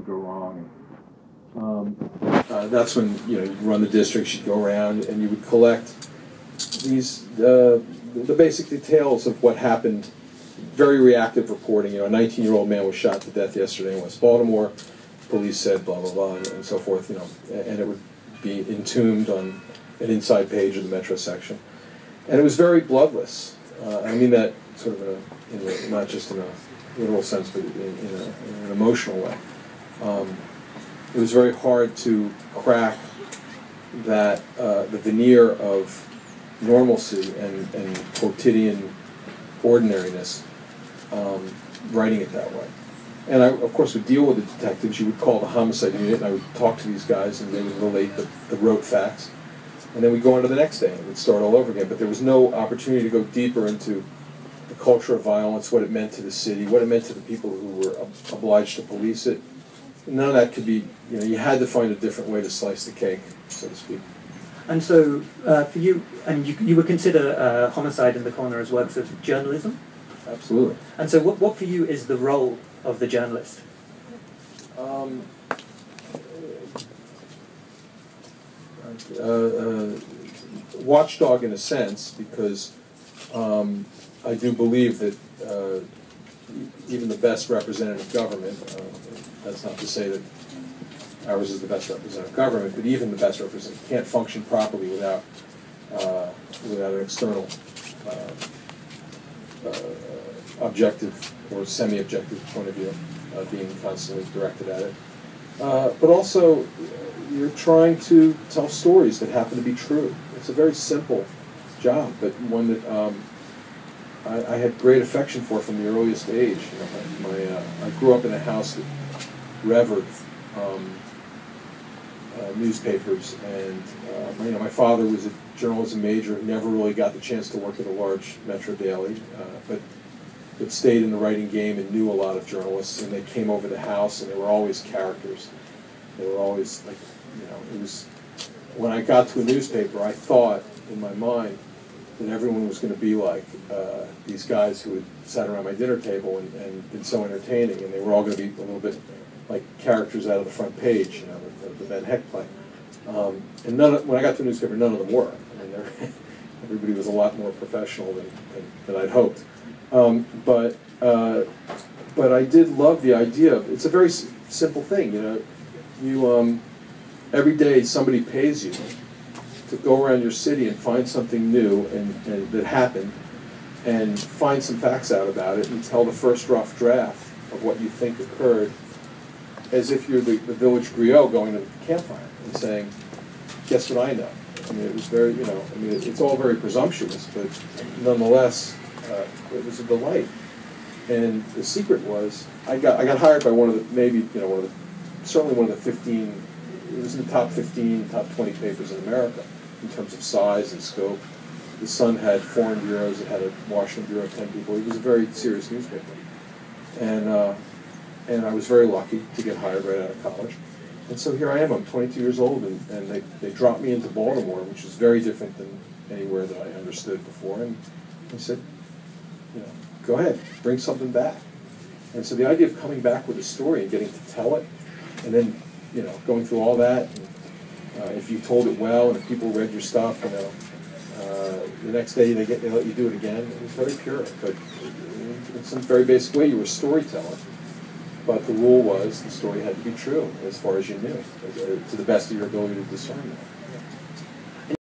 go wrong. That's when you'd run the districts, you'd go around, and you would collect these the basic details of what happened. Very reactive reporting. A 19-year-old man was shot to death yesterday in West Baltimore. Police said blah blah blah and so forth. And it would be entombed on an inside page of the Metro section, and it was very bloodless. I mean that sort of not just in a literal sense, but in an emotional way. It was very hard to crack that the veneer of normalcy and quotidian ordinariness, writing it that way. And I, of course, would deal with the detectives. You would call the homicide unit, and I would talk to these guys, and they would relate the rote facts. And then we'd go on to the next day, and we'd start all over again. But there was no opportunity to go deeper into the culture of violence, what it meant to the city, what it meant to the people who were obliged to police it. None of that could be, you had to find a different way to slice the cake, so to speak. And so, for you, and you would consider Homicide in the Corner as works of journalism? Absolutely. And so what for you is the role of the journalist? Watchdog in a sense, because I do believe that even the best representative government, that's not to say that ours is the best representative government, but even the best representative can't function properly without an external objective or semi-objective point of view being constantly directed at it. But also, you're trying to tell stories that happen to be true. It's a very simple job, but one that I had great affection for from the earliest age. I grew up in a house that revered newspapers, and my father was a journalism major who never really got the chance to work at a large metro daily, but stayed in the writing game and knew a lot of journalists, and they came over the house, and they were always characters. They were always it was, when I got to a newspaper, I thought in my mind that everyone was going to be like these guys who had sat around my dinner table and been so entertaining, and they were all going to be a little bit like characters out of the front page, the Ben Heck play. And when I got to a newspaper, none of them were. I mean, everybody was a lot more professional than I'd hoped. But I did love the idea of, it's a very simple thing, you every day somebody pays you to go around your city and find something new and that happened, and find some facts out about it and tell the first rough draft of what you think occurred, as if you're the village griot going to the campfire and saying, guess what I know? I mean, it was very, it's all very presumptuous, but nonetheless, it was a delight. And the secret was, I got hired by one of the, certainly one of the 15, it was in the top 15, top 20 papers in America in terms of size and scope. The Sun had foreign bureaus, it had a Washington bureau of 10 people. It was a very serious newspaper. And I was very lucky to get hired right out of college. And so here I am, I'm 22 years old, and they dropped me into Baltimore, which is very different than anywhere that I understood before. And I said, go ahead, bring something back. And so the idea of coming back with a story and getting to tell it, and then, going through all that, and, if you told it well, and if people read your stuff, the next day they let you do it again. It was very pure, but in some very basic way, you were a storyteller. But the rule was the story had to be true, as far as you knew, to the best of your ability to discern that.